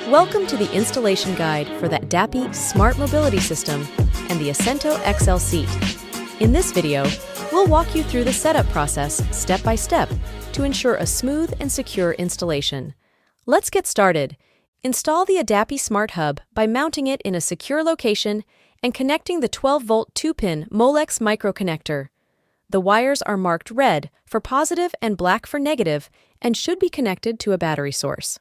Welcome to the installation guide for the Adapy Smart Mobility System and the Asento XL Seat. In this video, we'll walk you through the setup process step by step to ensure a smooth and secure installation. Let's get started. Install the Adapy Smart Hub by mounting it in a secure location and connecting the 12-volt 2-pin Molex micro connector. The wires are marked red for positive and black for negative and should be connected to a battery source.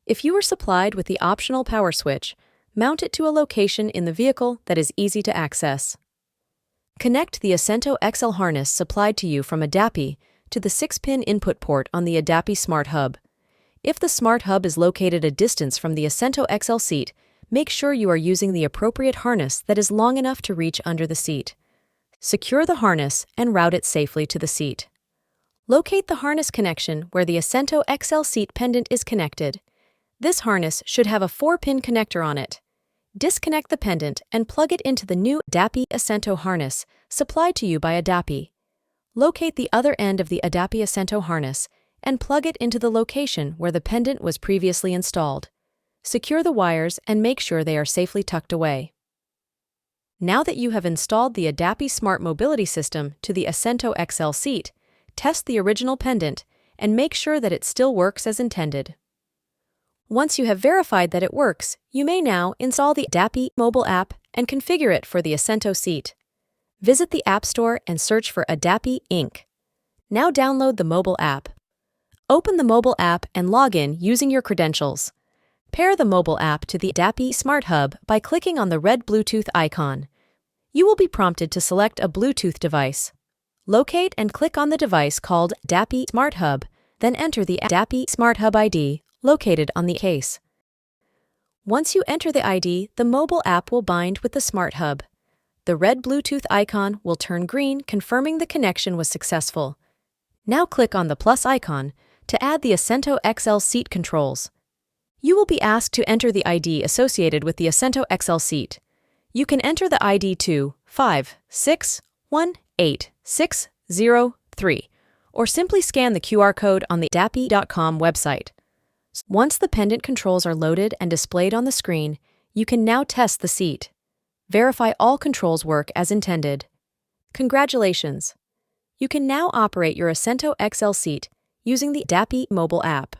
If you are supplied with the optional power switch, mount it to a location in the vehicle that is easy to access. Connect the Asento XL harness supplied to you from Adapy to the 6-pin input port on the Adapy Smart Hub. If the Smart Hub is located a distance from the Asento XL Seat, make sure you are using the appropriate harness that is long enough to reach under the seat. Secure the harness and route it safely to the seat. Locate the harness connection where the Asento XL Seat pendant is connected. This harness should have a 4-pin connector on it. Disconnect the pendant and plug it into the new Adapy Asento harness supplied to you by Adapy. Locate the other end of the Adapy Asento harness and plug it into the location where the pendant was previously installed. Secure the wires and make sure they are safely tucked away. Now that you have installed the Adapy Smart Mobility System to the Asento XL Seat, test the original pendant and make sure that it still works as intended. Once you have verified that it works, you may now install the Adapy mobile app and configure it for the Asento Seat. Visit the App Store and search for Adapy Inc. Now download the mobile app. Open the mobile app and log in using your credentials. Pair the mobile app to the Adapy Smart Hub by clicking on the red Bluetooth icon. You will be prompted to select a Bluetooth device. Locate and click on the device called Adapy Smart Hub, then enter the Adapy Smart Hub ID located on the case. Once you enter the ID, the mobile app will bind with the Smart Hub. The red Bluetooth icon will turn green, confirming the connection was successful. Now click on the plus icon to add the Asento XL Seat controls. You will be asked to enter the ID associated with the Asento XL Seat. You can enter the ID 2561860 or simply scan the QR code on the adapy.com website. Once the pendant controls are loaded and displayed on the screen, you can now test the seat. Verify all controls work as intended. Congratulations! You can now operate your Asento XL Seat using the Adapy mobile app.